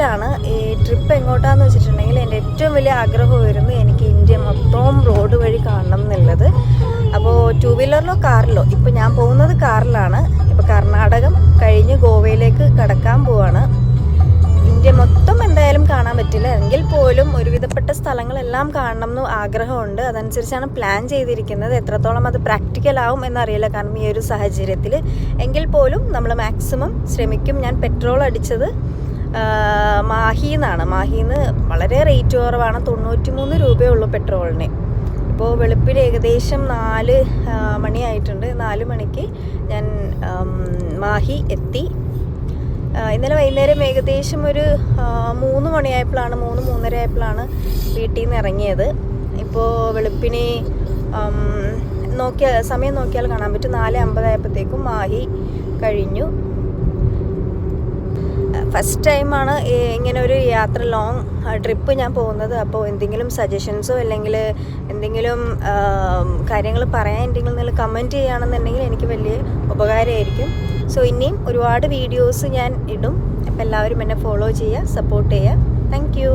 പ്ലാനിങ്ങിലാണ്. ഈ ട്രിപ്പ് എങ്ങോട്ടാന്ന് വെച്ചിട്ടുണ്ടെങ്കിൽ എൻ്റെ ഏറ്റവും വലിയ ആഗ്രഹമായിരുന്നു എനിക്ക് ഇന്ത്യ മൊത്തവും റോഡ് വഴി കാണണം എന്നുള്ളത്. അപ്പോൾ 2 വീലറിലോ കാറിലോ, ഇപ്പോൾ ഞാൻ പോകുന്നത് കാറിലാണ്. ഇപ്പോൾ കർണാടകം കഴിഞ്ഞ് ഗോവയിലേക്ക് കടക്കാൻ പോവാണ്. ഇന്ത്യ മൊത്തം എന്തായാലും കാണാൻ പറ്റില്ല, എങ്കിൽ പോലും ഒരുവിധപ്പെട്ട സ്ഥലങ്ങളെല്ലാം കാണണം എന്ന് ആഗ്രഹമുണ്ട്. അതനുസരിച്ചാണ് പ്ലാൻ ചെയ്തിരിക്കുന്നത്. എത്രത്തോളം അത് പ്രാക്ടിക്കലാവും എന്നറിയില്ല, കാരണം ഈ ഒരു സാഹചര്യത്തിൽ. എങ്കിൽ പോലും നമ്മൾ മാക്സിമം ശ്രമിക്കും. ഞാൻ പെട്രോൾ അടിച്ചത് മാഹിന്നാണ്. മാഹിന്ന് വളരെ റേറ്റ് കുറവാണ്, 93 രൂപയേ ഉള്ളൂ പെട്രോളിന്. ഇപ്പോൾ വെളുപ്പിന് ഏകദേശം 4 മണിയായിട്ടുണ്ട്. 4 മണിക്ക് ഞാൻ മാഹി എത്തി. ഇന്നലെ വൈകുന്നേരം ഏകദേശം ഒരു 3 മണിയായപ്പോഴാണ്, 3-3:30 ആയപ്പോഴാണ് വീട്ടിൽ നിന്ന് ഇറങ്ങിയത്. ഇപ്പോൾ വെളുപ്പിന് സമയം നോക്കിയാൽ കാണാൻ പറ്റും 4:50 ആയപ്പോഴത്തേക്കും മാഹി കഴിഞ്ഞു. ഫസ്റ്റ് ടൈമാണ് ഇങ്ങനെ ഒരു യാത്ര, ലോങ് ട്രിപ്പ് ഞാൻ പോകുന്നത്. അപ്പോൾ എന്തെങ്കിലും സജഷൻസോ അല്ലെങ്കിൽ എന്തെങ്കിലും കാര്യങ്ങൾ പറയാനുണ്ടെങ്കിൽ നിങ്ങൾ കമൻറ്റ് ചെയ്യുകയാണെന്നുണ്ടെങ്കിൽ എനിക്ക് വലിയ ഉപകാരമായിരിക്കും. സോ ഇനിയും ഒരുപാട് വീഡിയോസ് ഞാൻ ഇടും. അപ്പോൾ എല്ലാവരും എന്നെ ഫോളോ ചെയ്യുക, സപ്പോർട്ട് ചെയ്യുക. Thank you.